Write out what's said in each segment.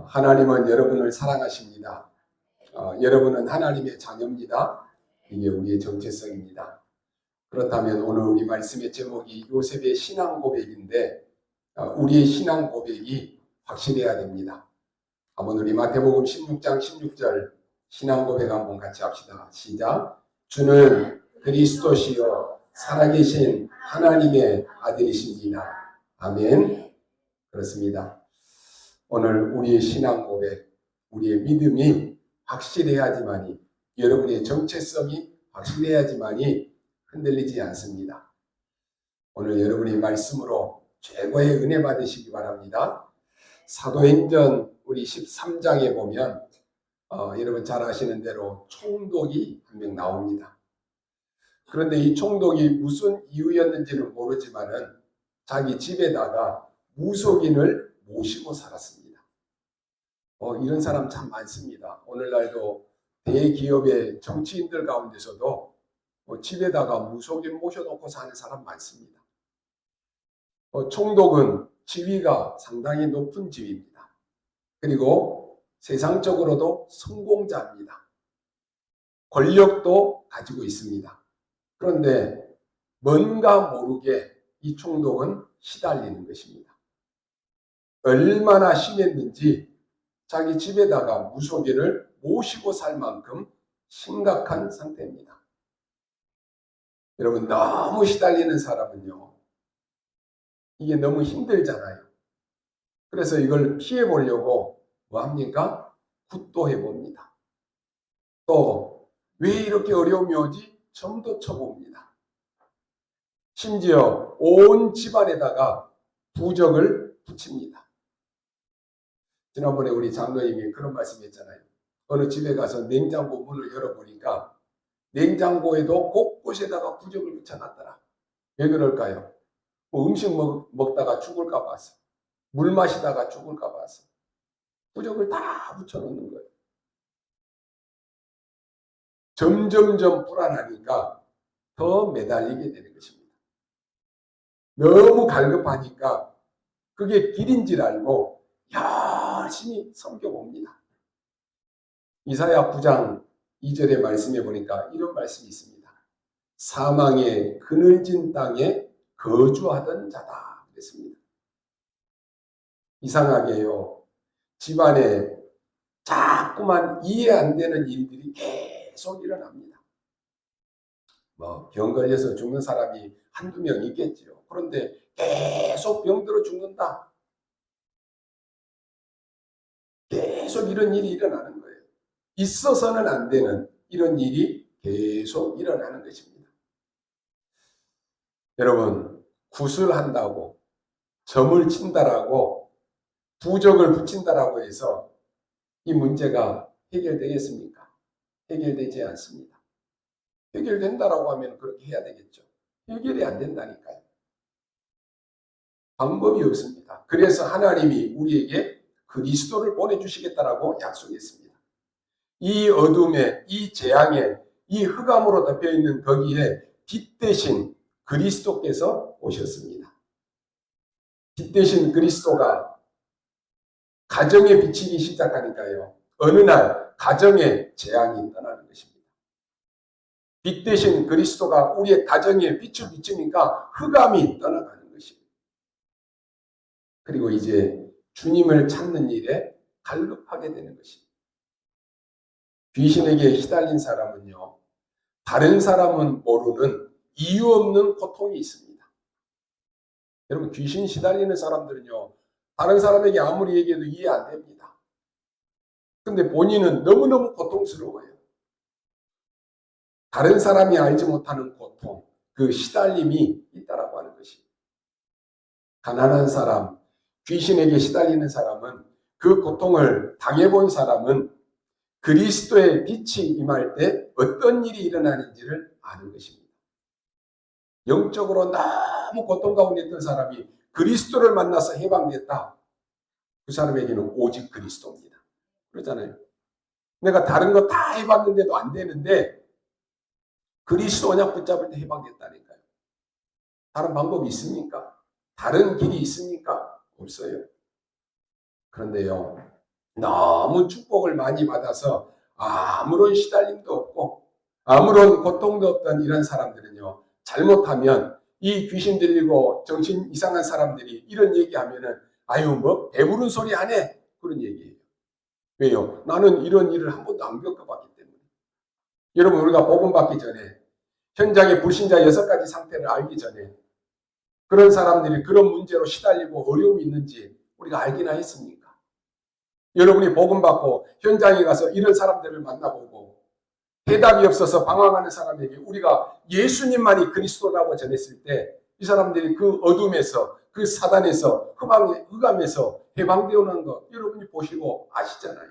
하나님은 여러분을 사랑하십니다. 여러분은 하나님의 자녀입니다. 이게 우리의 정체성입니다. 그렇다면 오늘 우리 말씀의 제목이 요셉의 신앙 고백인데 우리의 신앙 고백이 확실해야 됩니다. 한번 우리 마태복음 16장 16절 신앙 고백 한번 같이 합시다. 시작. 주는 그리스도시요 살아계신 하나님의 아들이십니다. 아멘. 그렇습니다. 오늘 우리의 신앙 고백, 우리의 믿음이 확실해야지만이, 여러분의 정체성이 확실해야지만이 흔들리지 않습니다. 오늘 여러분의 말씀으로 최고의 은혜 받으시기 바랍니다. 사도행전 우리 13장에 보면 여러분 잘 아시는 대로 총독이 한 명 나옵니다. 그런데 이 총독이 무슨 이유였는지는 모르지만은 자기 집에다가 무속인을 모시고 살았습니다. 이런 사람 참 많습니다. 오늘날도 대기업의 정치인들 가운데서도 집에다가 무속인 모셔놓고 사는 사람 많습니다. 총독은 지위가 상당히 높은 지위입니다. 그리고 세상적으로도 성공자입니다. 권력도 가지고 있습니다. 그런데 뭔가 모르게 이 총독은 시달리는 것입니다. 얼마나 심했는지 자기 집에다가 무속인을 모시고 살 만큼 심각한 상태입니다. 여러분, 너무 시달리는 사람은요, 이게 너무 힘들잖아요. 그래서 이걸 피해 보려고 뭐 합니까? 굿도 해봅니다. 또 왜 이렇게 어려움이 오지? 점도 쳐봅니다. 심지어 온 집안에다가 부적을 붙입니다. 지난번에 우리 장로님이 그런 말씀했잖아요. 어느 집에 가서 냉장고 문을 열어보니까 냉장고에도 곳곳에다가 부적을 붙여놨더라. 왜 그럴까요? 음식 먹다가 죽을까 봐서, 물 마시다가 죽을까 봐서 부적을 다 붙여놓는 거예요. 점점점 불안하니까 더 매달리게 되는 것입니다. 너무 갈급하니까 그게 길인 줄 알고 열심히 섬겨봅니다. 이사야 9장 2절의 말씀에 보니까 이런 말씀이 있습니다. 사망의 그늘진 땅에 거주하던 자다 그랬습니다. 이상하게요, 집안에 자꾸만 이해 안 되는 일들이 계속 일어납니다. 병 걸려서 죽는 사람이 한두 명 있겠지요. 그런데 계속 병들어 죽는다. 계속 이런 일이 일어나는 거예요. 있어서는 안 되는 이런 일이 계속 일어나는 것입니다. 여러분, 구슬한다고, 점을 친다라고, 부적을 붙인다라고 해서 이 문제가 해결되겠습니까? 해결되지 않습니다. 해결된다라고 하면 그렇게 해야 되겠죠. 해결이 안 된다니까요. 방법이 없습니다. 그래서 하나님이 우리에게 그리스도를 보내주시겠다라고 약속했습니다. 이 어둠에, 이 재앙에, 이 흑암으로 덮여있는 거기에 빛 대신 그리스도께서 오셨습니다. 빛 대신 그리스도가 가정에 비치기 시작하니까요, 어느 날 가정에 재앙이 떠나는 것입니다. 빛 대신 그리스도가 우리의 가정에 빛을 비추니까 흑암이 떠나가는 것입니다. 그리고 이제 주님을 찾는 일에 갈급하게 되는 것입니다. 귀신에게 시달린 사람은요, 다른 사람은 모르는 이유 없는 고통이 있습니다. 여러분, 귀신 시달리는 사람들은요, 다른 사람에게 아무리 얘기해도 이해 안 됩니다. 근데 본인은 너무너무 고통스러워요. 다른 사람이 알지 못하는 고통, 그 시달림이 있다라고 하는 것입니다. 가난한 사람, 귀신에게 시달리는 사람은, 그 고통을 당해본 사람은 그리스도의 빛이 임할 때 어떤 일이 일어나는지를 아는 것입니다. 영적으로 너무 고통 가운데 있던 사람이 그리스도를 만나서 해방됐다. 그 사람에게는 오직 그리스도입니다. 그러잖아요. 내가 다른 거 다 해봤는데도 안 되는데 그리스도 언약 붙잡을 때 해방됐다니까요. 다른 방법이 있습니까? 다른 길이 있습니까? 없어요. 그런데요, 너무 축복을 많이 받아서 아무런 시달림도 없고 아무런 고통도 없던 이런 사람들은요, 잘못하면 이 귀신 들리고 정신 이상한 사람들이 이런 얘기하면은 아유 뭐 배부른 소리 하네 그런 얘기예요. 왜요? 나는 이런 일을 한 번도 안 겪어봤기 때문에. 여러분, 우리가 복음 받기 전에 현장의 불신자 6가지 상태를 알기 전에 그런 사람들이 그런 문제로 시달리고 어려움이 있는지 우리가 알기나 했습니까? 여러분이 복음 받고 현장에 가서 이런 사람들을 만나보고 대답이 없어서 방황하는 사람에게 우리가 예수님만이 그리스도라고 전했을 때 이 사람들이 그 어둠에서, 그 사단에서, 흑암에서 해방되어오는 것 여러분이 보시고 아시잖아요.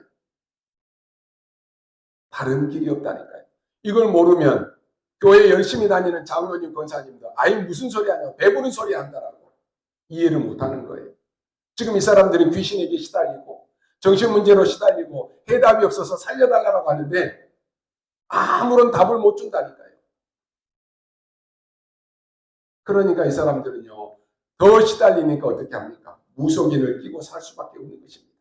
다른 길이 없다니까요. 이걸 모르면 교회 열심히 다니는 장로님, 권사님도 아이 무슨 소리 하냐고 배부른 소리 한다라고 이해를 못하는 거예요. 지금 이 사람들은 귀신에게 시달리고 정신문제로 시달리고 해답이 없어서 살려달라고 하는데 아무런 답을 못 준다니까요. 그러니까 이 사람들은요, 더 시달리니까 어떻게 합니까? 무속인을 끼고 살 수밖에 없는 것입니다.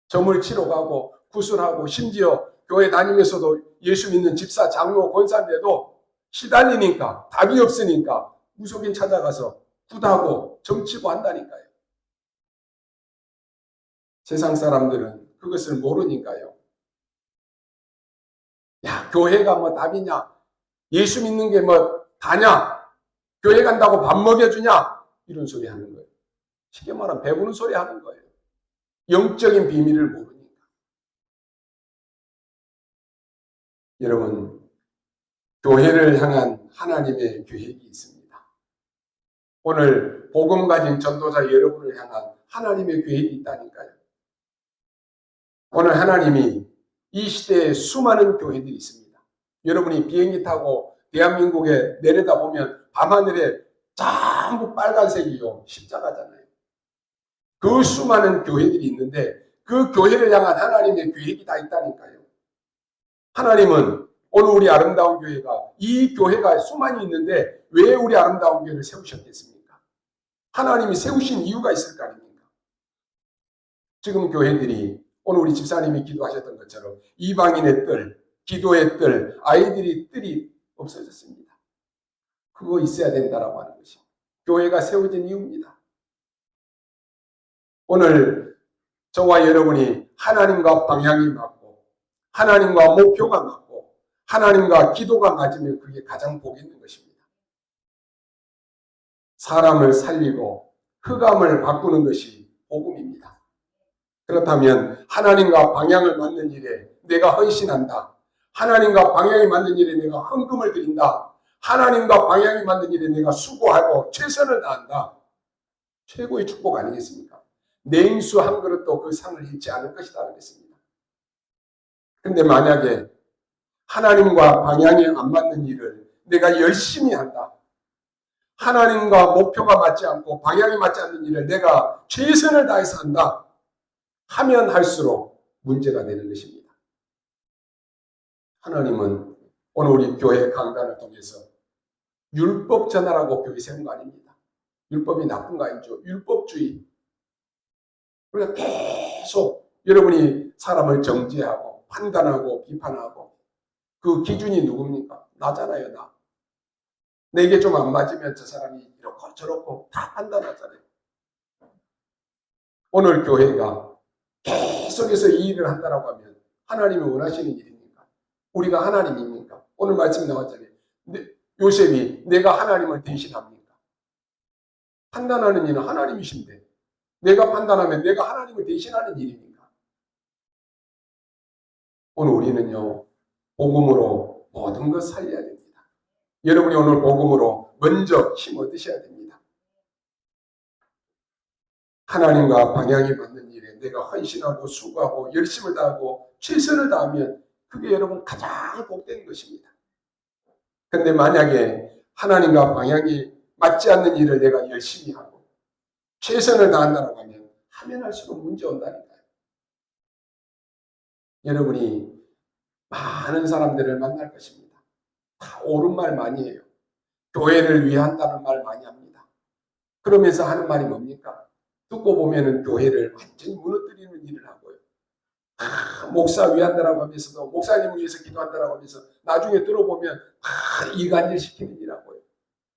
점을 치러 가고 구슬하고 심지어 교회 다니면서도 예수 믿는 집사, 장로, 권사인데도 시달리니까 답이 없으니까 무속인 찾아가서 굿하고 점치고 한다니까요. 세상 사람들은 그것을 모르니까요. 야, 교회가 뭐 답이냐? 예수 믿는 게 뭐 다냐? 교회 간다고 밥 먹여주냐? 이런 소리 하는 거예요. 쉽게 말하면 배부른 소리 하는 거예요. 영적인 비밀을 모르니까. 여러분, 교회를 향한 하나님의 계획이 있습니다. 오늘 복음 가진 전도자 여러분을 향한 하나님의 계획이 있다니까요. 오늘 하나님이 이 시대에 수많은 교회들이 있습니다. 여러분이 비행기 타고 대한민국에 내려다보면 밤하늘에 전부 빨간색이요. 십자가잖아요. 그 수많은 교회들이 있는데 그 교회를 향한 하나님의 계획이 다 있다니까요. 하나님은 오늘 우리 아름다운 교회가 이 교회가 수많이 있는데 왜 우리 아름다운 교회를 세우셨겠습니까? 하나님이 세우신 이유가 있을 거 아닙니까? 지금 교회들이 오늘 우리 집사님이 기도하셨던 것처럼 이방인의 뜰, 기도의 뜰, 아이들이 뜰이 없어졌습니다. 그거 있어야 된다라고 하는 것이 교회가 세워진 이유입니다. 오늘 저와 여러분이 하나님과 방향이 맞고 하나님과 목표가 맞고 하나님과 기도가 맞으면 그게 가장 복이 있는 것입니다. 사람을 살리고 흑암을 바꾸는 것이 복음입니다. 그렇다면 하나님과 방향을 맞는 일에 내가 헌신한다. 하나님과 방향이 맞는 일에 내가 헌금을 드린다. 하나님과 방향이 맞는 일에 내가 수고하고 최선을 다한다. 최고의 축복 아니겠습니까? 냉수 한 그릇도 그 상을 잃지 않을 것이다 하겠습니다. 그런데 만약에 하나님과 방향이 안 맞는 일을 내가 열심히 한다. 하나님과 목표가 맞지 않고 방향이 맞지 않는 일을 내가 최선을 다해서 한다. 하면 할수록 문제가 되는 것입니다. 하나님은 오늘 우리 교회 강단을 통해서 율법 전하라고 교회 세운 거 아닙니다. 율법이 나쁜 거 아니죠. 율법주의. 우리가 계속 여러분이 사람을 정죄하고 판단하고 비판하고 그 기준이 누굽니까? 나잖아요. 나. 내게 좀 안 맞으면 저 사람이 이렇고 저렇고 다 판단하잖아요. 오늘 교회가 계속해서 이 일을 한다라고 하면 하나님이 원하시는 일입니까? 우리가 하나님입니까? 오늘 말씀 나왔잖아요. 요셉이 내가 하나님을 대신합니까? 판단하는 일은 하나님이신데 내가 판단하면 내가 하나님을 대신하는 일입니까? 오늘 우리는요, 복음으로 모든 것 살려야 됩니다. 여러분이 오늘 복음으로 먼저 힘 얻으셔야 됩니다. 하나님과 방향이 맞는 일에 내가 헌신하고 수고하고 열심을 다하고 최선을 다하면 그게 여러분 가장 복된 것입니다. 그런데 만약에 하나님과 방향이 맞지 않는 일을 내가 열심히 하고 최선을 다한다고 하면 할수록 문제 온다니까요. 여러분이 많은 사람들을 만날 것입니다. 다 옳은 말 많이 해요. 교회를 위한다는 말 많이 합니다. 그러면서 하는 말이 뭡니까? 듣고 보면은 교회를 완전히 무너뜨리는 일을 하고요. 목사 위한다라고 하면서도 목사님을 위해서 기도한다라고 하면서 나중에 들어보면 이간질 시키는 일이라고요.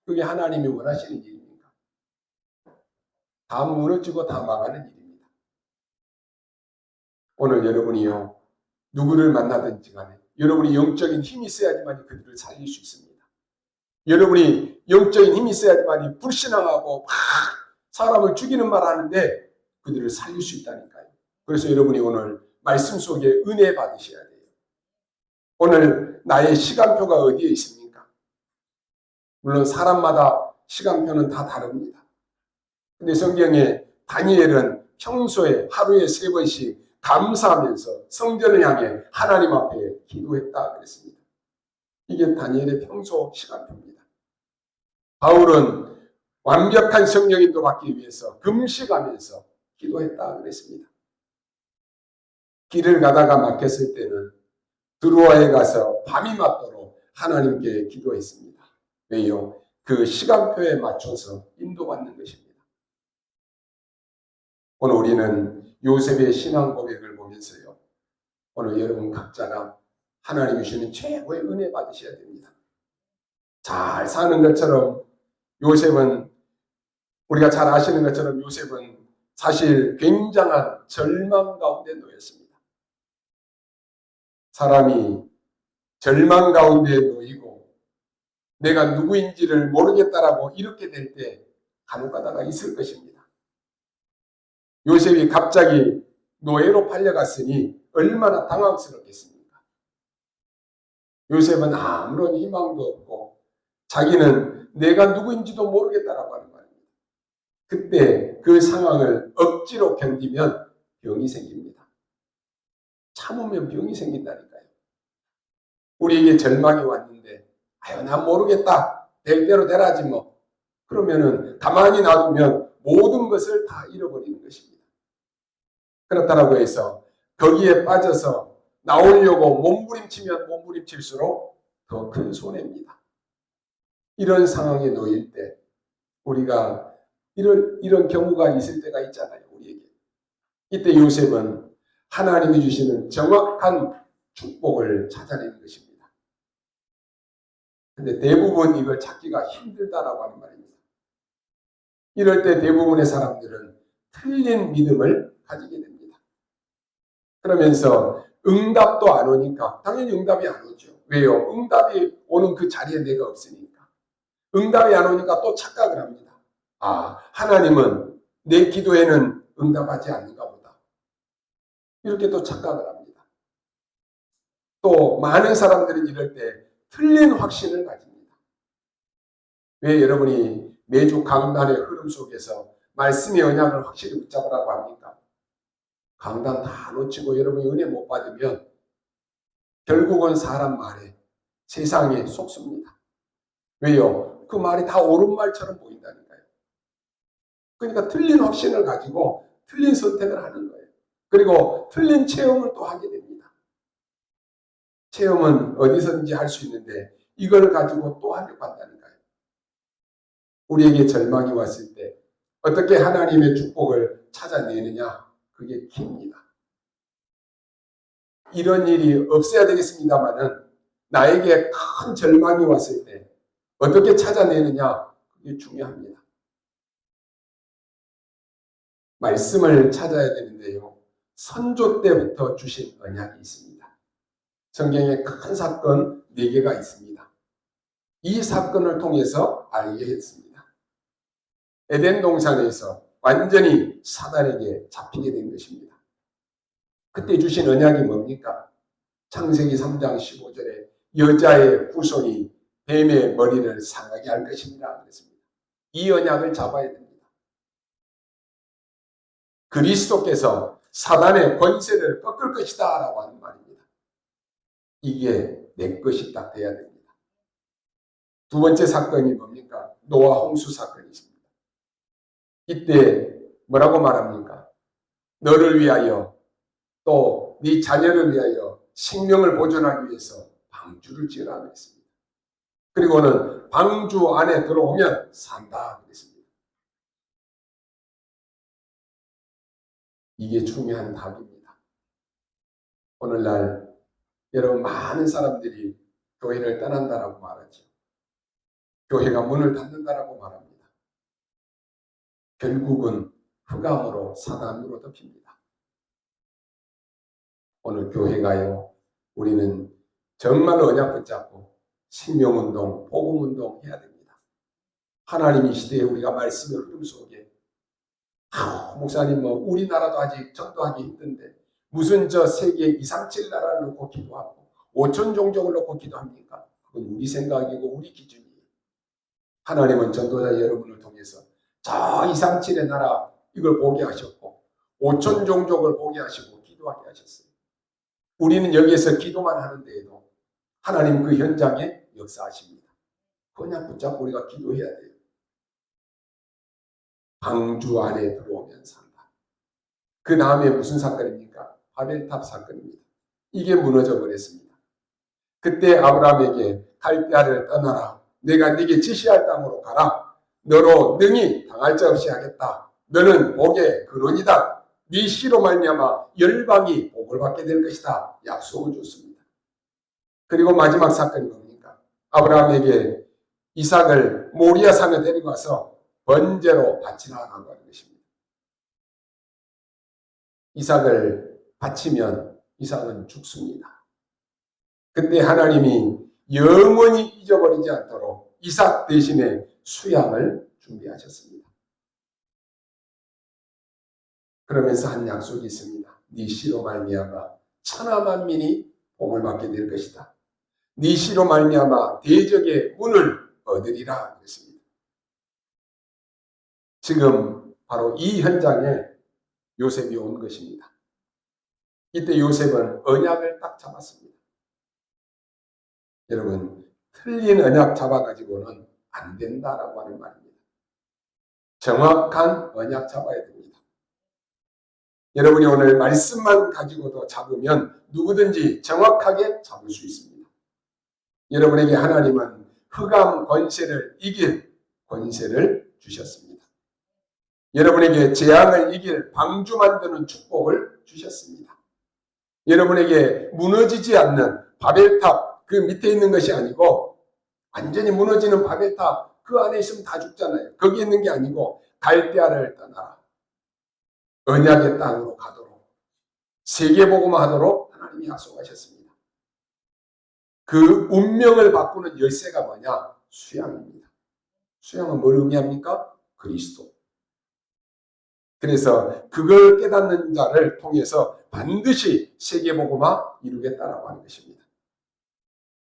그게 하나님이 원하시는 일입니까? 다 무너지고 다 망하는 일입니다. 오늘 여러분이요, 누구를 만나든지 간에 여러분이 영적인 힘이 있어야지만 그들을 살릴 수 있습니다. 여러분이 영적인 힘이 있어야지만 불신앙하고 사람을 죽이는 말 하는데 그들을 살릴 수 있다니까요. 그래서 여러분이 오늘 말씀 속에 은혜 받으셔야 돼요. 오늘 나의 시간표가 어디에 있습니까? 물론 사람마다 시간표는 다 다릅니다. 근데 성경에 다니엘은 평소에 하루에 3번씩 감사하면서 성전을 향해 하나님 앞에 기도했다 그랬습니다. 이게 다니엘의 평소 시간표입니다. 바울은 완벽한 성령인도 받기 위해서 금식하면서 기도했다 그랬습니다. 길을 가다가 막혔을 때는 드로아에 가서 밤이 맞도록 하나님께 기도했습니다. 왜요? 그 시간표에 맞춰서 인도받는 것입니다. 오늘 우리는 요셉의 신앙 고백을 보면서요, 오늘 여러분 각자가 하나님이 주시는 최고의 은혜 받으셔야 됩니다. 잘 사는 것처럼 요셉은, 우리가 잘 아시는 것처럼 요셉은 사실 굉장한 절망 가운데 놓였습니다. 사람이 절망 가운데 놓이고 내가 누구인지를 모르겠다라고 이렇게 될 때 간혹가다가 있을 것입니다. 요셉이 갑자기 노예로 팔려갔으니 얼마나 당황스럽겠습니까? 요셉은 아무런 희망도 없고 자기는 내가 누구인지도 모르겠다라고 하는 말입니다. 그때 그 상황을 억지로 견디면 병이 생깁니다. 참으면 병이 생긴다니까요. 우리에게 절망이 왔는데 아유 난 모르겠다. 될 대로 되라지 뭐. 그러면은 가만히 놔두면 모든 것을 다 잃어버리는 것입니다. 그렇다라고 해서 거기에 빠져서 나오려고 몸부림치면 몸부림칠수록 더 큰 손해입니다. 이런 상황에 놓일 때 우리가 이런 경우가 있을 때가 있잖아요. 우리에게. 이때 요셉은 하나님이 주시는 정확한 축복을 찾아내는 것입니다. 근데 대부분 이걸 찾기가 힘들다라고 하는 말입니다. 이럴 때 대부분의 사람들은 틀린 믿음을 가지게 됩니다. 그러면서 응답도 안 오니까 당연히 응답이 안 오죠. 왜요? 응답이 오는 그 자리에 내가 없으니까. 응답이 안 오니까 또 착각을 합니다. 아, 하나님은 내 기도에는 응답하지 않는가 보다. 이렇게 또 착각을 합니다. 또 많은 사람들은 이럴 때 틀린 확신을 가집니다. 왜 여러분이 매주 강단의 흐름 속에서 말씀의 언약을 확실히 붙잡으라고 합니까? 강단 다 놓치고 여러분이 은혜 못 받으면 결국은 사람 말에 세상에 속습니다. 왜요? 그 말이 다 옳은 말처럼 보인다니까요. 그러니까 틀린 확신을 가지고 틀린 선택을 하는 거예요. 그리고 틀린 체험을 또 하게 됩니다. 체험은 어디서든지 할 수 있는데 이걸 가지고 또 하려고 한다니까요. 우리에게 절망이 왔을 때 어떻게 하나님의 축복을 찾아내느냐? 그게 깁니다. 이런 일이 없어야 되겠습니다만은 나에게 큰 절망이 왔을 때 어떻게 찾아내느냐? 그게 중요합니다. 말씀을 찾아야 되는데요. 선조 때부터 주신 언약이 있습니다. 성경에 큰 사건 4개가 있습니다. 이 사건을 통해서 알게 했습니다. 에덴 동산에서 완전히 사단에게 잡히게 된 것입니다. 그때 주신 언약이 뭡니까? 창세기 3장 15절에 여자의 후손이 뱀의 머리를 상하게 할 것입니다. 그랬습니다. 이 언약을 잡아야 됩니다. 그리스도께서 사단의 권세를 꺾을 것이다 라고 하는 말입니다. 이게 내 것이 딱 돼야 됩니다. 두 번째 사건이 뭡니까? 노아 홍수 사건이 있습니다. 이때 뭐라고 말합니까? 너를 위하여 또 네 자녀를 위하여 생명을 보존하기 위해서 방주를 지으라 그랬습니다. 그리고는 방주 안에 들어오면 산다 그랬습니다. 이게 중요한 답입니다. 오늘날 여러분 많은 사람들이 교회를 떠난다라고 말하죠. 교회가 문을 닫는다라고 말합니다. 결국은 흑암으로 사단으로 덮입니다. 오늘 교회가요, 우리는 정말로 언약 붙잡고 생명운동, 복음운동 해야 됩니다. 하나님 이 시대에 우리가 말씀의 흐름 속에 목사님 우리나라도 아직 전도하기 힘든데 무슨 저 세계 237 나라를 놓고 기도하고 5천 종족을 놓고 기도합니까? 그건 우리 생각이고 우리 기준이에요. 하나님은 전도자 여러분을 통해서 저 237의 나라 이걸 보게 하셨고 5천 종족을 보게 하시고 기도하게 하셨어요. 우리는 여기에서 기도만 하는 데에도 하나님 그 현장에 역사하십니다. 그냥 붙잡고 우리가 기도해야 돼요. 방주 안에 들어오면 산다. 그 다음에 무슨 사건입니까? 바벨탑 사건입니다. 이게 무너져 버렸습니다. 그때 아브라함에게 갈대아를 떠나라. 내가 네게 지시할 땅으로 가라. 너로 능히 당할 자 없이 하겠다. 너는 복의 근원이다. 네 씨로 말미암아 열방이 복을 받게 될 것이다. 약속을 줬습니다. 그리고 마지막 사건이 뭡니까? 아브라함에게 이삭을 모리아 산에 데리고 와서 번제로 바치라라고 하는 것입니다. 이삭을 바치면 이삭은 죽습니다. 그때 하나님이 영원히 잊어버리지 않도록 이삭 대신에 수양을 준비하셨습니다. 그러면서 한 약속이 있습니다. 네 씨로 말미암아 천하 만민이 복을 받게 될 것이다. 네 씨로 말미암아 대적의 문을 얻으리라 그랬습니다. 지금 바로 이 현장에 요셉이 온 것입니다. 이때 요셉은 언약을 딱 잡았습니다. 여러분, 틀린 언약 잡아가지고는 안 된다라고 하는 말입니다. 정확한 언약 잡아야 됩니다. 여러분이 오늘 말씀만 가지고도 잡으면 누구든지 정확하게 잡을 수 있습니다. 여러분에게 하나님은 흑암 권세를 이길 권세를 주셨습니다. 여러분에게 재앙을 이길 방주 만드는 축복을 주셨습니다. 여러분에게 무너지지 않는 바벨탑 그 밑에 있는 것이 아니고 완전히 무너지는 바벨탑 그 안에 있으면 다 죽잖아요. 거기 있는 게 아니고 갈대아를 떠나라. 언약의 땅으로 가도록 세계복음 하도록 하나님이 약속하셨습니다. 그 운명을 바꾸는 열쇠가 뭐냐? 수양입니다. 수양은 뭘 의미합니까? 그리스도. 그래서 그걸 깨닫는 자를 통해서 반드시 세계복음화 이루겠다라고 하는 것입니다.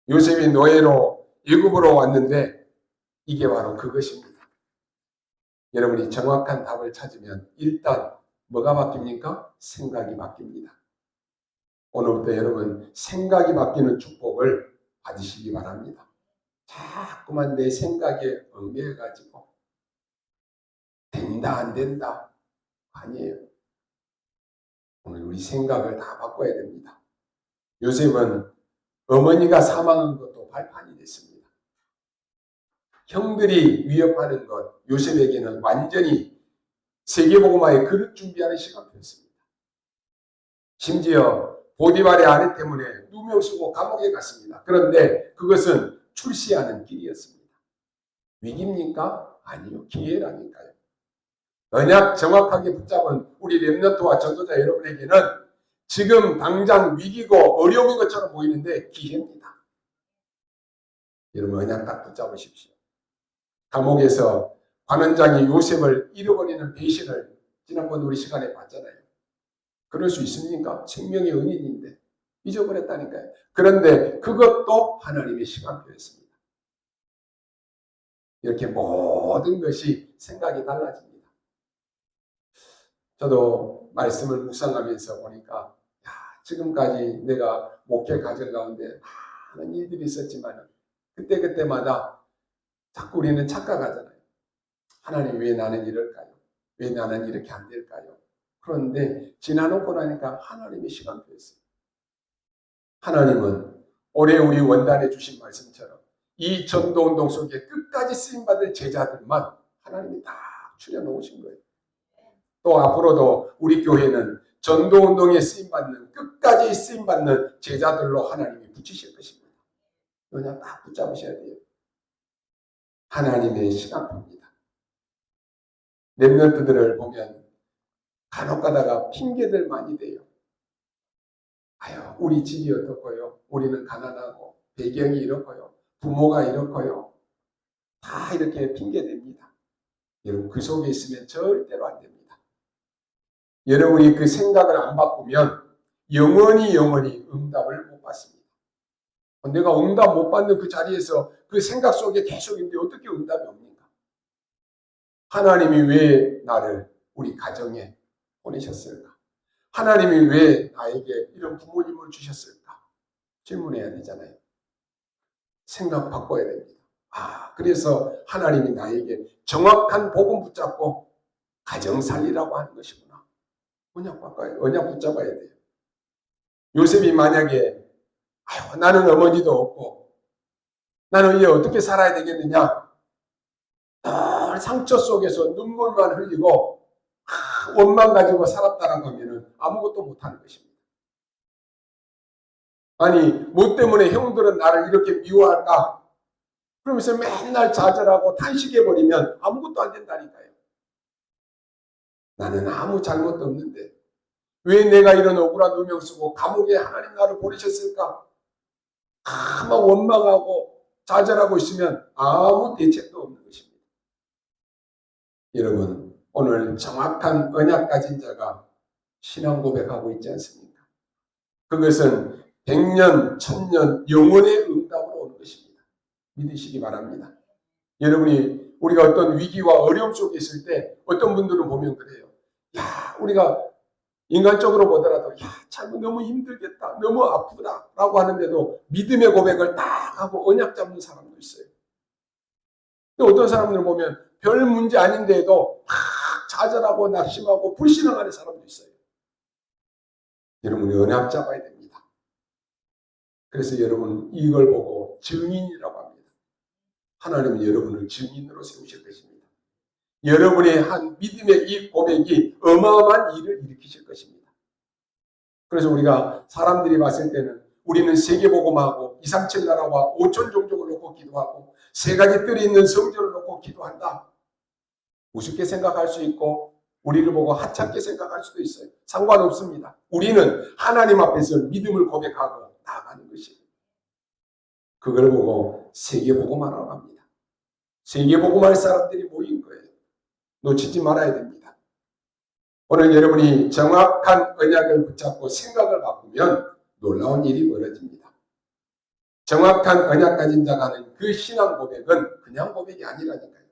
요셉이 노예로 애굽으로 왔는데 이게 바로 그것입니다. 여러분이 정확한 답을 찾으면 일단 뭐가 바뀝니까? 생각이 바뀝니다. 오늘부터 여러분 생각이 바뀌는 축복을 받으시기 바랍니다. 자꾸만 내 생각에 얽매여가지고 된다 안 된다 아니에요. 오늘 우리 생각을 다 바꿔야 됩니다. 요셉은 어머니가 사망한 것도 발판이 됐습니다. 형들이 위협하는 것 요셉에게는 완전히 세계복음화의 그릇 준비하는 시간표였습니다. 심지어 보디발의 아내 때문에 누명 쓰고 감옥에 갔습니다. 그런데 그것은 출시하는 길이었습니다. 위기입니까? 아니요. 기회라니까요. 언약 정확하게 붙잡은 우리 렘넌트와 전도자 여러분에게는 지금 당장 위기고 어려운 것처럼 보이는데 기회입니다. 여러분 언약 딱 붙잡으십시오. 감옥에서 관원장이 요셉을 잃어버리는 배신을 지난번 우리 시간에 봤잖아요. 그럴 수 있습니까? 생명의 은인인데 잊어버렸다니까요. 그런데 그것도 하나님의 시간표였습니다. 이렇게 모든 것이 생각이 달라집니다. 저도 말씀을 묵상하면서 보니까 지금까지 내가 목회 과정 가운데 많은 일들이 있었지만 그때마다 자꾸 우리는 착각하잖아요. 하나님 왜 나는 이럴까요? 왜 나는 이렇게 안 될까요? 그런데 지나놓고 나니까 하나님의 시간표였어요. 하나님은 올해 우리 원단에 주신 말씀처럼 이 전도운동 속에 끝까지 쓰임받을 제자들만 하나님이 다 추려놓으신 거예요. 또 앞으로도 우리 교회는 전도운동에 쓰임받는 끝까지 쓰임받는 제자들로 하나님이 붙이실 것입니다. 그냥 딱 붙잡으셔야 돼요. 하나님의 시간표입니다. 렘넌트들을 보면 간혹 가다가 핑계들 많이 대요. 아유, 우리 집이 어떻고요? 우리는 가난하고 배경이 이렇고요. 부모가 이렇고요. 다 이렇게 핑계댑니다. 여러분, 그 속에 있으면 절대로 안 됩니다. 여러분이 그 생각을 안 바꾸면 영원히 응답을 못 받습니다. 내가 응답 못 받는 그 자리에서 그 생각 속에 계속 있는데 어떻게 응답이 옵니까? 하나님이 왜 나를 우리 가정에 보내셨을까? 하나님이 왜 나에게 이런 부모님을 주셨을까? 질문해야 되잖아요. 생각 바꿔야 됩니다. 그래서 하나님이 나에게 정확한 복음 붙잡고 가정 살리라고 하는 것이구나. 언약 바꿔야, 언약 붙잡아야 돼요. 요셉이 만약에 나는 어머니도 없고 나는 이제 어떻게 살아야 되겠느냐? 늘 상처 속에서 눈물만 흘리고 원망 가지고 살았다라고 하면 아무것도 못하는 것입니다. 아니, 뭐 때문에 형들은 나를 이렇게 미워할까? 그러면서 맨날 좌절하고 탄식해버리면 아무것도 안 된다니까요. 나는 아무 잘못도 없는데 왜 내가 이런 억울한 누명 쓰고 감옥에 하나님 나를 보내셨을까? 막 원망하고 좌절하고 있으면 아무 대책도 없는 것입니다. 여러분, 오늘 정확한 언약 가진 자가 신앙 고백하고 있지 않습니까? 그것은 100년, 1000년 영원의 응답으로 오는 것입니다. 믿으시기 바랍니다. 여러분이 우리가 어떤 위기와 어려움 속에 있을 때 어떤 분들은 보면 그래요. 우리가 인간적으로 보더라도 참 너무 힘들겠다, 너무 아프다 라고 하는데도 믿음의 고백을 딱 하고 언약 잡는 사람도 있어요. 또 어떤 사람들을 보면 별 문제 아닌데도 막 좌절하고 낙심하고 불신앙하는 사람도 있어요. 여러분이 언약 잡아야 됩니다. 그래서 여러분 이걸 보고 증인이라고 합니다. 하나님은 여러분을 증인으로 세우실 것입니다. 여러분의 한 믿음의 이 고백이 어마어마한 일을 일으키실 것입니다. 그래서 우리가 사람들이 봤을 때는 우리는 세계복음하고 237 나라와 5천 종족을 놓고 기도하고 3가지 뜰이 있는 성전을 놓고 기도한다. 우습게 생각할 수 있고 우리를 보고 하찮게 생각할 수도 있어요. 상관없습니다. 우리는 하나님 앞에서 믿음을 고백하고 나아가는 것이에요. 그걸 보고 세계복음하라고 합니다. 세계복음할 사람들이 모인 거예요. 놓치지 말아야 됩니다. 오늘 여러분이 정확한 언약을 붙잡고 생각을 바꾸면 놀라운 일이 벌어집니다. 정확한 언약 가진 자가 하는 그 신앙 고백은 그냥 고백이 아니라니까요.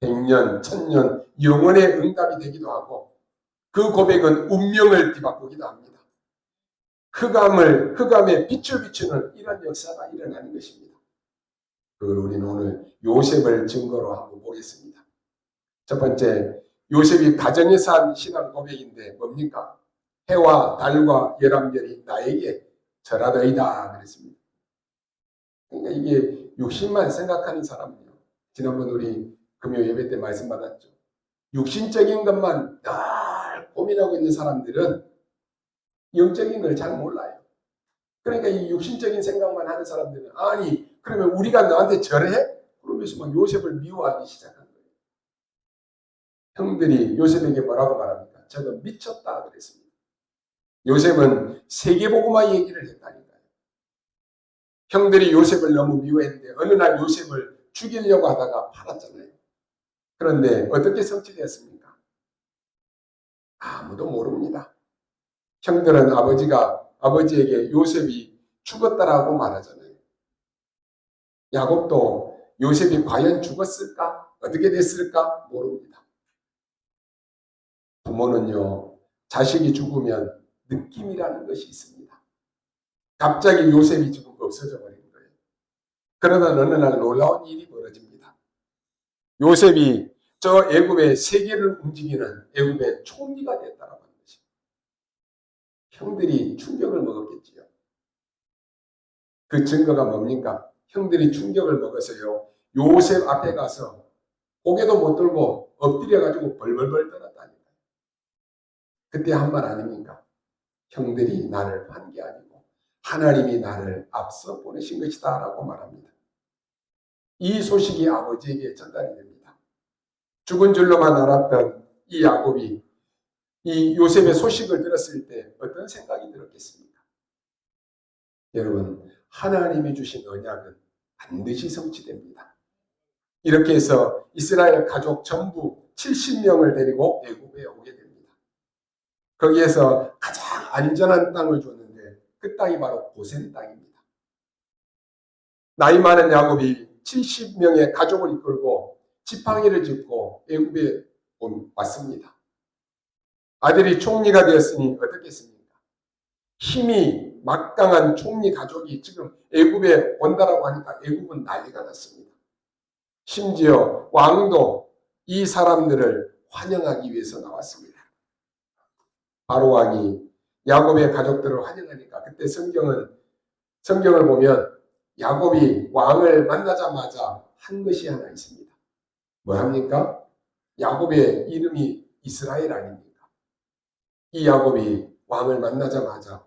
100년, 1000년 영원의 응답이 되기도 하고 그 고백은 운명을 뒤바꾸기도 합니다. 흑암에 빛을 비추는 이런 역사가 일어나는 것입니다. 그걸 우리는 오늘 요셉을 증거로 한번 보겠습니다. 첫 번째, 요셉이 가정에서 한 신앙 고백인데 뭡니까? 해와 달과 열왕별이 나에게 절하더이다 그랬습니다. 그러니까 이게 육신만 생각하는 사람이요. 지난번 우리 금요 예배 때 말씀 받았죠. 육신적인 것만 늘 고민하고 있는 사람들은 영적인 걸 잘 몰라요. 그러니까 이 육신적인 생각만 하는 사람들은 그러면 우리가 너한테 절해? 그러면서 막 요셉을 미워하기 시작한 거예요. 형들이 요셉에게 뭐라고 말합니까? 저건 미쳤다 그랬습니다. 요셉은 세계복음화 얘기를 했다니까요. 형들이 요셉을 너무 미워했는데 어느 날 요셉을 죽이려고 하다가 팔았잖아요. 그런데 어떻게 성취되었습니까? 아무도 모릅니다. 형들은 아버지에게 요셉이 죽었다라고 말하잖아요. 야곱도 요셉이 과연 죽었을까? 어떻게 됐을까? 모릅니다. 부모는요, 자식이 죽으면 느낌이라는 것이 있습니다. 갑자기 요셉이 지금 없어져 버린 거예요. 그러다 어느 날 놀라운 일이 벌어집니다. 요셉이 저 애굽의 세계를 움직이는 애굽의 총리가 됐다라고 하는 것입니다. 형들이 충격을 먹었겠지요. 그 증거가 뭡니까? 형들이 충격을 먹어서요, 요셉 앞에 가서 고개도 못 들고 엎드려가지고 벌벌벌 떨었다니까요. 그때 한 말 아닙니까? 형들이 나를 판 게 아니고 하나님이 나를 앞서 보내신 것이다 라고 말합니다. 이 소식이 아버지에게 전달이 됩니다. 죽은 줄로만 알았던 이 야곱이 이 요셉의 소식을 들었을 때 어떤 생각이 들었겠습니까? 여러분, 하나님이 주신 언약은 반드시 성취됩니다. 이렇게 해서 이스라엘 가족 전부 70명을 데리고 애굽에 오게 됩니다. 거기에서 가장 안전한 땅을 줬는데 그 땅이 바로 고센 땅입니다. 나이 많은 야곱이 70명의 가족을 이끌고 지팡이를 짚고 애굽에 왔습니다. 아들이 총리가 되었으니 어떻겠습니까? 힘이 막강한 총리 가족이 지금 애굽에 온다라고 하니까 애굽은 난리가 났습니다. 심지어 왕도 이 사람들을 환영하기 위해서 나왔습니다. 바로 왕이 야곱의 가족들을 환영하니까 그때 성경을 보면 야곱이 왕을 만나자마자 한 것이 하나 있습니다. 뭐합니까? 야곱의 이름이 이스라엘 아닙니까? 이 야곱이 왕을 만나자마자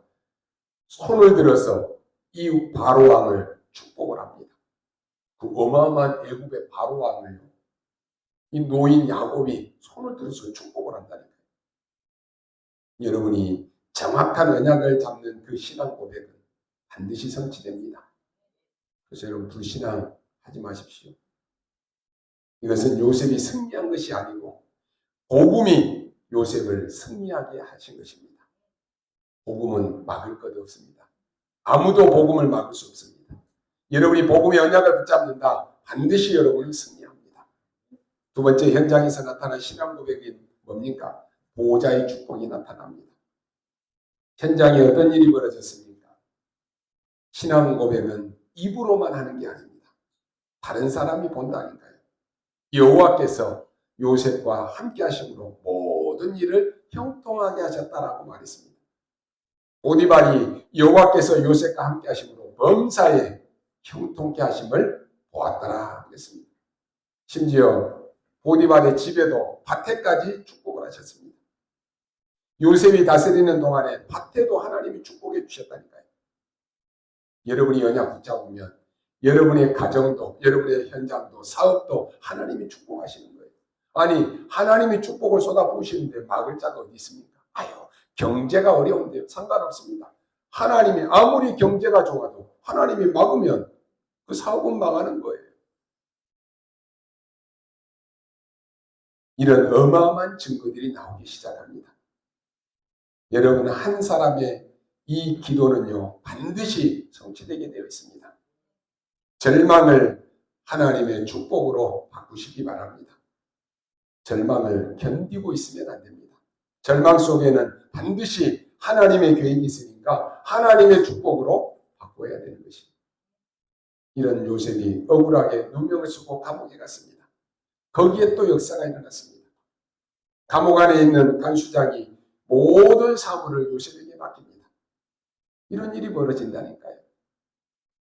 손을 들어서 이 바로 왕을 축복을 합니다. 그 어마어마한 애굽의 바로 왕을 이 노인 야곱이 손을 들어서 축복을 한다니까요. 여러분이 정확한 언약을 잡는 그 신앙 고백은 반드시 성취됩니다. 그래서 여러분 불신앙하지 마십시오. 이것은 요셉이 승리한 것이 아니고 복음이 요셉을 승리하게 하신 것입니다. 복음은 막을 것 없습니다. 아무도 복음을 막을 수 없습니다. 여러분이 복음의 언약을 붙잡는다. 반드시 여러분은 승리합니다. 두 번째 현장에서 나타난 신앙 고백이 뭡니까? 보호자의 축복이 나타납니다. 현장에 어떤 일이 벌어졌습니까? 신앙 고백은 입으로만 하는 게 아닙니다. 다른 사람이 본다니까요. 여호와께서 요셉과 함께 하심으로 모든 일을 형통하게 하셨다라고 말했습니다. 보디발이 여호와께서 요셉과 함께 하심으로 범사에 형통케 하심을 보았더라 그랬습니다. 심지어 보디발의 집에도 밭에까지 축복을 하셨습니다. 요셉이 다스리는 동안에 밭에도 하나님이 축복해 주셨다니까요. 여러분이 언약 붙잡으면 여러분의 가정도, 여러분의 현장도, 사업도 하나님이 축복하시는 거예요. 아니, 하나님이 축복을 쏟아부으시는데 막을 자가 어디 있습니까? 아유, 경제가 어려운데요. 상관없습니다. 하나님이 아무리 경제가 좋아도 하나님이 막으면 그 사업은 망하는 거예요. 이런 어마어마한 증거들이 나오기 시작합니다. 여러분, 한 사람의 이 기도는요, 반드시 성취되게 되어 있습니다. 절망을 하나님의 축복으로 바꾸시기 바랍니다. 절망을 견디고 있으면 안 됩니다. 절망 속에는 반드시 하나님의 계획이 있으니까 하나님의 축복으로 바꿔야 되는 것입니다. 이런 요셉이 억울하게 누명을 쓰고 감옥에 갔습니다. 거기에 또 역사가 일어났습니다. 감옥 안에 있는 간수장이 모든 사물을 요셉에게 맡깁니다. 이런 일이 벌어진다니까요.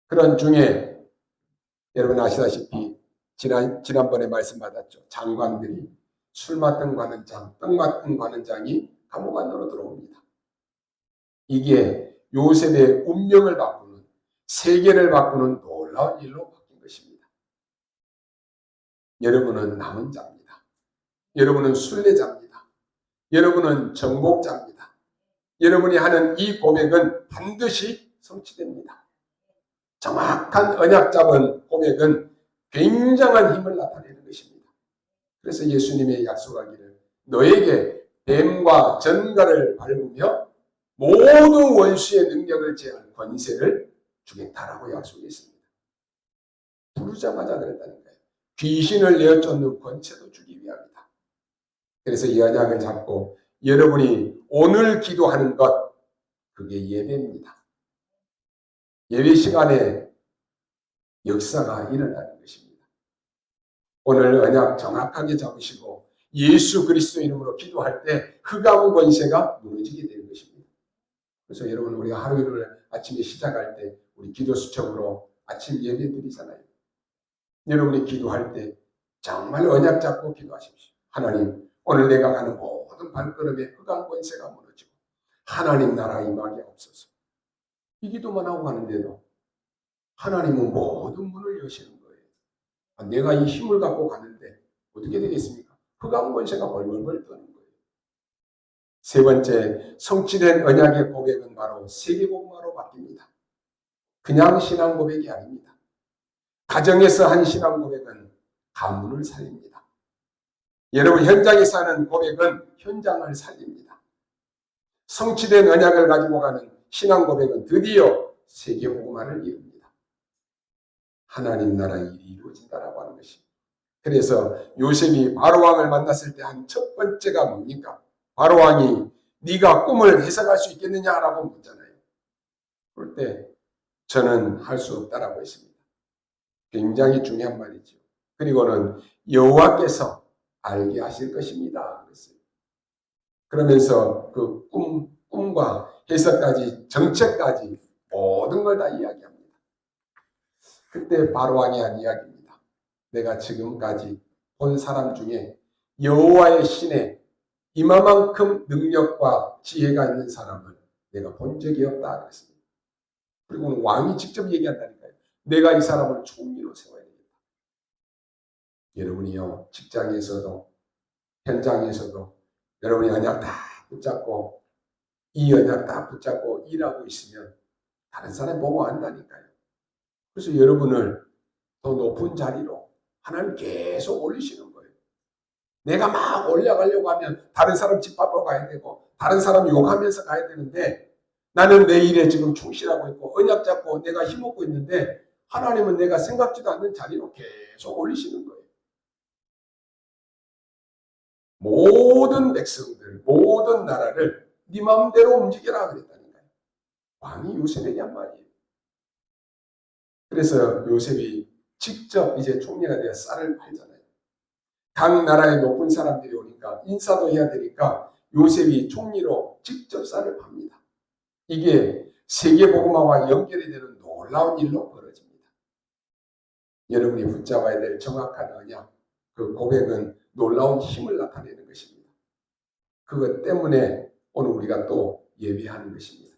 그런 중에 여러분 아시다시피 지난번에 말씀 받았죠. 장관들이 술 맡은 관원장, 떡 맡은 관원장이 감옥 안으로 들어옵니다. 이게 요셉의 운명을 바꾸는, 세계를 바꾸는 놀라운 일로 바뀐 것입니다. 여러분은 남은 자입니다. 여러분은 순례자입니다. 여러분은 정복자입니다. 여러분이 하는 이 고백은 반드시 성취됩니다. 정확한 언약 잡은 고백은 굉장한 힘을 나타내는 것입니다. 그래서 예수님의 약속하기를 너에게 뱀과 전갈을 밟으며 모든 원수의 능력을 제할 권세를 주겠다라고 약속했습니다. 부르자마자 그랬다니까요. 귀신을 내어쫓는 권세도 주기 위함이다. 그래서 이 언약을 잡고 여러분이 오늘 기도하는 것, 그게 예배입니다. 예배 시간에 역사가 일어나는 것입니다. 오늘 언약 정확하게 잡으시고 예수 그리스도 이름으로 기도할 때 흑암 권세가 무너지게 되는 것입니다. 그래서 여러분 우리가 하루를 아침에 시작할 때 우리 기도 수첩으로 아침 예배 드리잖아요. 여러분이 기도할 때 정말 언약 잡고 기도하십시오. 하나님, 오늘 내가 가는 모든 발걸음에 흑암 권세가 무너지고 하나님 나라 임하게 없어서. 이 기도만 하고 가는데도 하나님은 모든 문을 여시는 거예요. 내가 이 힘을 갖고 가는데 어떻게 되겠습니까? 흑암 권세가 벌벌벌 떠는 거예요. 세 번째, 성취된 언약의 고백은 바로 세계복음화로 바뀝니다. 그냥 신앙 고백이 아닙니다. 가정에서 한 신앙 고백은 가문을 살립니다. 여러분, 현장에서 하는 고백은 현장을 살립니다. 성취된 언약을 가지고 가는 신앙 고백은 드디어 세계복음화를 이룹니다. 하나님 나라 일이 이루어진다라고 하는 것이. 그래서 요셉이 바로왕을 만났을 때 한 첫 번째가 뭡니까? 바로왕이 네가 꿈을 해석할 수 있겠느냐라고 묻잖아요. 그럴 때 저는 할 수 없다라고 했습니다. 굉장히 중요한 말이죠. 그리고는 여호와께서 알게 하실 것입니다. 그랬어요. 그러면서 그 꿈과 해석까지 정책까지 모든 걸 다 이야기합니다. 그때 바로왕이 한 이야기입니다. 내가 지금까지 본 사람 중에 여호와의 신에 이마만큼 능력과 지혜가 있는 사람을 내가 본 적이 없다 그랬습니다. 그리고 왕이 직접 얘기한다니까요. 내가 이 사람을 총리로 세워야 되겠다. 여러분이요, 직장에서도 현장에서도 여러분이 언약 다 붙잡고 이 언약 다 붙잡고 일하고 있으면 다른 사람 보고 안다니까요. 그래서 여러분을 더 높은 자리로 하나님 계속 올리시는 거예요. 내가 막 올라가려고 하면 다른 사람 집 앞으로 가야 되고 다른 사람 욕하면서 가야 되는데 나는 내 일에 지금 충실하고 있고 언약 잡고 내가 힘없고 있는데 하나님은 내가 생각지도 않는 자리로 계속 올리시는 거예요. 모든 백성들, 모든 나라를 네 마음대로 움직여라 그랬다니까요. 왕이 요셉에게 한 말이에요. 그래서 요셉이 직접 이제 총리가 되어 쌀을 팔잖아요. 각 나라의 높은 사람들이 오니까 인사도 해야 되니까 요셉이 총리로 직접 쌀을 팝니다. 이게 세계복음화와 연결이 되는 놀라운 일로 벌어집니다. 여러분이 붙잡아야 될 정확한 언약, 그 고백은 놀라운 힘을 나타내는 것입니다. 그것 때문에 오늘 우리가 또 예배하는 것입니다.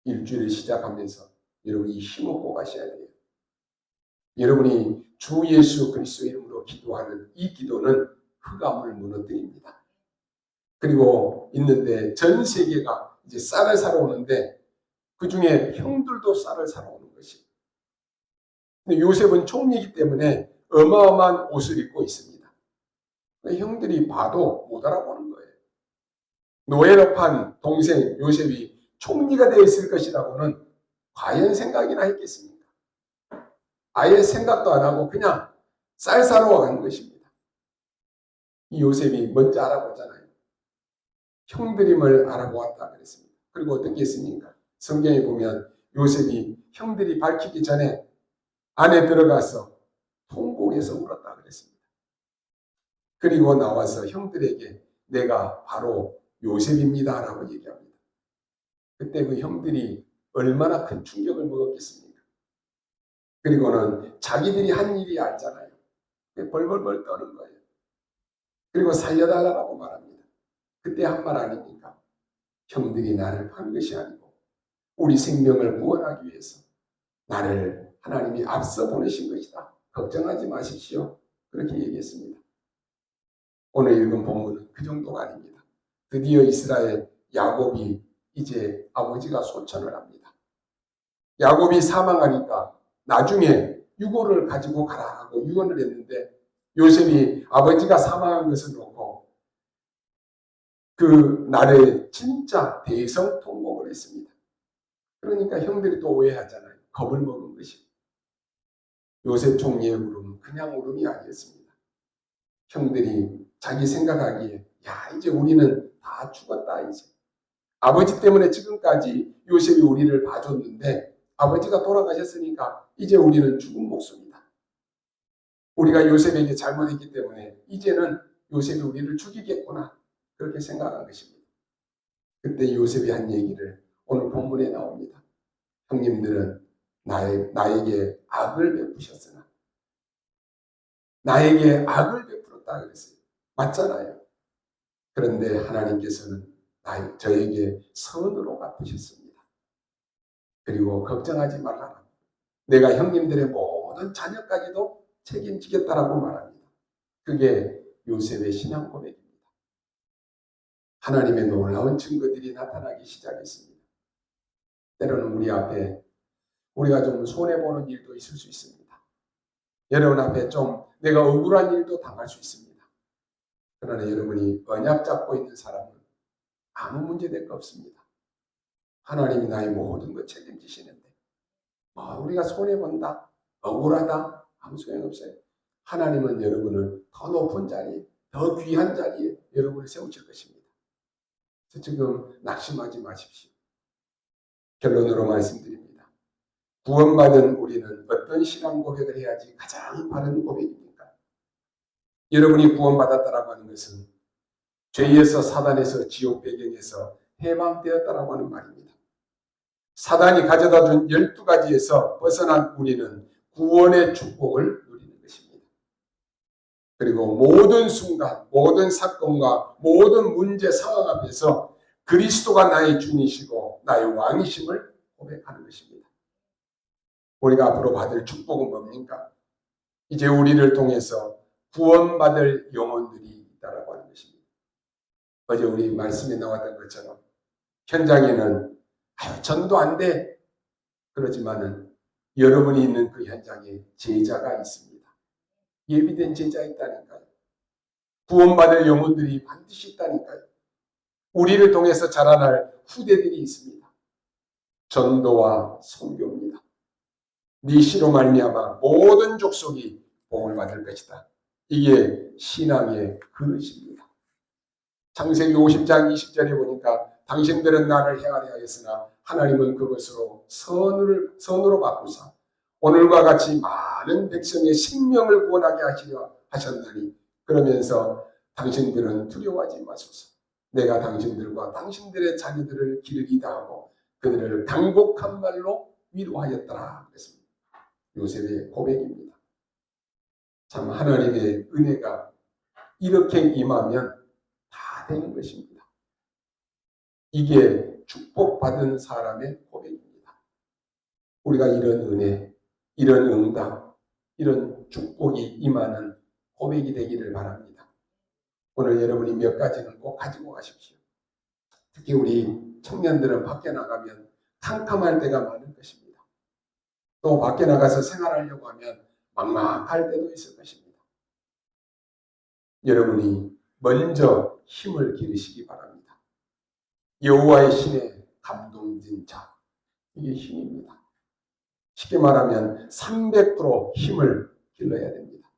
일주일을 시작하면서 여러분이 힘없고 가셔야 돼요. 여러분이 주 예수 그리스도 이름으로 기도하는 이 기도는 흑암을 무너뜨립니다. 그리고 있는데 전 세계가 이제 쌀을 사러 오는데 그 중에 형들도 쌀을 사러 오는 것이. 근데 요셉은 총리이기 때문에 어마어마한 옷을 입고 있습니다. 형들이 봐도 못 알아보는 거예요. 노예로 판 동생 요셉이 총리가 되어 있을 것이라고는 과연 생각이나 했겠습니까? 아예 생각도 안 하고 그냥 쌀 사러 가는 것입니다. 이 요셉이 먼저 알아보잖아요. 형들임을 알아보았다 그랬습니다. 그리고 어떻게 했습니까? 성경에 보면 요셉이 형들이 밝히기 전에 안에 들어가서 통곡해서 울었다 그랬습니다. 그리고 나와서 형들에게 내가 바로 요셉입니다 라고 얘기합니다. 그때 그 형들이 얼마나 큰 충격을 먹었겠습니까? 그리고는 자기들이 한 일이 알잖아요. 벌벌벌 떠는 거예요. 그리고 살려달라고 말합니다. 그때 한 말 아닙니까? 형들이 나를 판 것이 아니고 우리 생명을 구원하기 위해서 나를 하나님이 앞서 보내신 것이다. 걱정하지 마십시오. 그렇게 얘기했습니다. 오늘 읽은 본문은 그 정도가 아닙니다. 드디어 이스라엘 야곱이 이제 아버지가 소천을 합니다. 야곱이 사망하니까 나중에 유고를 가지고 가라고 유언을 했는데 요셉이 아버지가 사망한 것을 놓고 그 날에 진짜 대성통곡을 했습니다. 그러니까 형들이 또 오해하잖아요. 겁을 먹은 것이. 요셉 총리의 울음은 그냥 울음이 아니었습니다. 형들이 자기 생각하기에 야 이제 우리는 다 죽었다 이제. 아버지 때문에 지금까지 요셉이 우리를 봐줬는데 아버지가 돌아가셨으니까 이제 우리는 죽은 목숨이다. 우리가 요셉에게 잘못했기 때문에 이제는 요셉이 우리를 죽이겠구나. 그렇게 생각한 것입니다. 그때 요셉이 한 얘기를 오늘 본문에 나옵니다. 형님들은 나에게 악을 베푸셨으나 나에게 악을 베풀었다 그랬어요. 맞잖아요. 그런데 하나님께서는 저에게 선으로 갚으셨습니다. 그리고 걱정하지 말라라. 내가 형님들의 모든 자녀까지도 책임지겠다라고 말합니다. 그게 요셉의 신앙 고백입니다. 하나님의 놀라운 증거들이 나타나기 시작했습니다. 때로는 우리 앞에 우리가 좀 손해보는 일도 있을 수 있습니다. 여러분 앞에 좀 내가 억울한 일도 당할 수 있습니다. 그러나 여러분이 언약 잡고 있는 사람은 아무 문제될 거 없습니다. 하나님이 나의 모든 것 책임지시는데 우리가 손해본다, 억울하다 아무 소용없어요. 하나님은 여러분을 더 높은 자리에, 더 귀한 자리에 여러분을 세우실 것입니다. 지금 낙심하지 마십시오. 결론으로 말씀드립니다. 구원받은 우리는 어떤 신앙 고백을 해야지 가장 바른 고백입니까? 여러분이 구원받았다라고 하는 것은 죄에서, 사단에서, 지옥 배경에서 해방되었다라고 하는 말입니다. 사단이 가져다 준 12가지에서 벗어난 우리는 구원의 축복을 누리는 것입니다. 그리고 모든 순간, 모든 사건과 모든 문제 상황 앞에서 그리스도가 나의 주님이시고 나의 왕이심을 고백하는 것입니다. 우리가 앞으로 받을 축복은 뭡니까? 이제 우리를 통해서 구원받을 영혼들이 있다라고 하는 것입니다. 어제 우리 말씀에 나왔던 것처럼 현장에는 전도 안 돼. 그러지만은 여러분이 있는 그 현장에 제자가 있습니다. 예비된 제자 있다니까요. 구원받을 영혼들이 반드시 있다니까요. 우리를 통해서 자라날 후대들이 있습니다. 전도와 선교입니다. 네 시로 말미암아 모든 족속이 복을 받을 것이다. 이게 신앙의 그릇입니다. 창세기 50장 20절에 보니까 당신들은 나를 행하려 하였으나 하나님은 그것으로 선으로 바꾸사 오늘과 같이 많은 백성의 생명을 구원하게 하시려 하셨나니 그러면서 당신들은 두려워하지 마소서. 내가 당신들과 당신들의 자녀들을 기르리다 하고 그들을 간곡한 말로 위로하였더라 그랬습니다. 요셉의 고백입니다. 참 하나님의 은혜가 이렇게 임하면 다 되는 것입니다. 이게 축복받은 사람의 고백입니다. 우리가 이런 은혜, 이런 응답, 이런 축복이 임하는 고백이 되기를 바랍니다. 오늘 여러분이 몇 가지는 꼭 가지고 가십시오. 특히 우리 청년들은 밖에 나가면 캄캄할 때가 많을 것입니다. 또 밖에 나가서 생활하려고 하면 막막할 때도 있을 것입니다. 여러분이 먼저 힘을 기르시기 바랍니다. 여호와의 신에 감동진 자, 이게 힘입니다. 쉽게 말하면 300% 힘을 길러야 됩니다.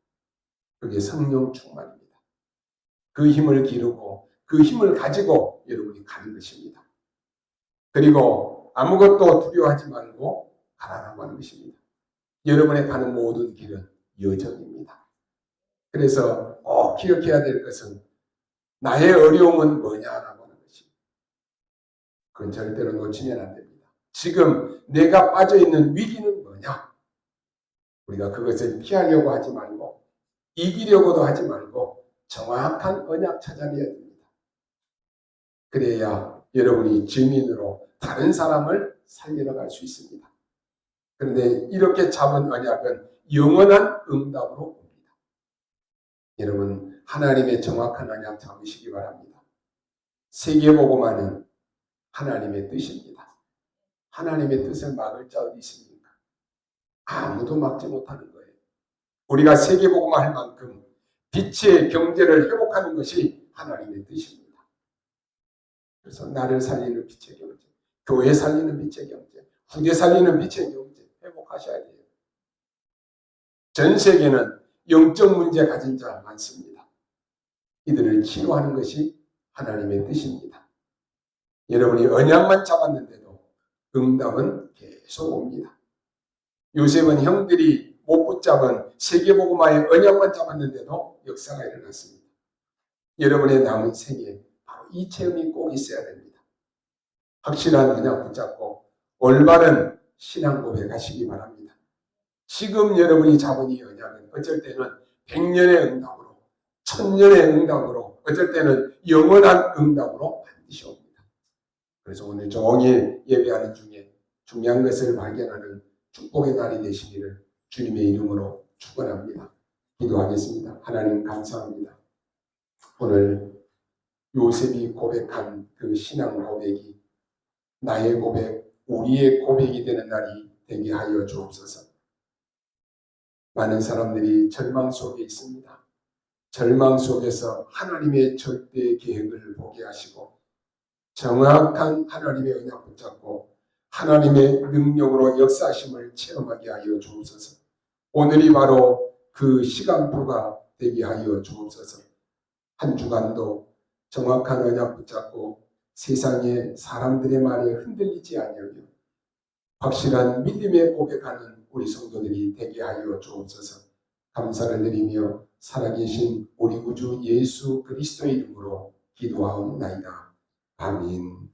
그게 성령 충만입니다. 그 힘을 기르고 그 힘을 가지고 여러분이 가는 것입니다. 그리고 아무것도 두려워하지 말고 가라라고 하는 것입니다. 여러분의 가는 모든 길은 여정입니다. 그래서 꼭 기억해야 될 것은 나의 어려움은 뭐냐라고 하는 것입니다. 그건 절대로 놓치면 안 됩니다. 지금 내가 빠져있는 위기는 뭐냐? 우리가 그것을 피하려고 하지 말고 이기려고도 하지 말고 정확한 언약 찾아내야 됩니다. 그래야 여러분이 증인으로 다른 사람을 살리러 갈 수 있습니다. 그런데 이렇게 잡은 언약은 영원한 응답으로 옵니다. 여러분 하나님의 정확한 언약 잡으시기 바랍니다. 세계복음화는 하나님의 뜻입니다. 하나님의 뜻을 막을 자 어디 있습니까? 아무도 막지 못하는 거예요. 우리가 세계복음화 할 만큼 빛의 경제를 회복하는 것이 하나님의 뜻입니다. 그래서 나를 살리는 빛의 경제, 교회 살리는 빛의 경제, 후대 살리는 빛의 경제 회복하셔야 돼요. 전 세계는 영적 문제 가진 자 많습니다. 이들을 치료하는 것이 하나님의 뜻입니다. 여러분이 언약만 잡았는데도 응답은 계속 옵니다. 요셉은 형들이 못 붙잡은 세계복음화의 언약만 잡았는데도 역사가 일어났습니다. 여러분의 남은 생에 바로 이 체험이 꼭 있어야 됩니다. 확실한 언약 붙잡고 올바른 신앙 고백하시기 바랍니다. 지금 여러분이 잡은 이 언약은 어쩔 때는 100년의 응답으로, 1000년의 응답으로, 어쩔 때는 영원한 응답으로 반드시 옵니다. 그래서 오늘 종일 예배하는 중에 중요한 것을 발견하는 축복의 날이 되시기를 주님의 이름으로 축원합니다. 기도하겠습니다. 하나님 감사합니다. 오늘 요셉이 고백한 그 신앙 고백이 나의 고백, 우리의 고백이 되는 날이 되게 하여 주옵소서. 많은 사람들이 절망 속에 있습니다. 절망 속에서 하나님의 절대 계획을 보게 하시고 정확한 하나님의 언약 붙잡고 하나님의 능력으로 역사하심을 체험하게 하여 주옵소서. 오늘이 바로 그 시간표가 되게 하여 주옵소서. 한 주간도 정확한 언약 붙잡고 세상의 사람들의 말에 흔들리지 아니하며 확실한 믿음의 고백하는 우리 성도들이 되게 하여 주옵소서. 감사를 드리며 살아계신 우리 구주 예수 그리스도의 이름으로 기도하옵나이다. 아멘.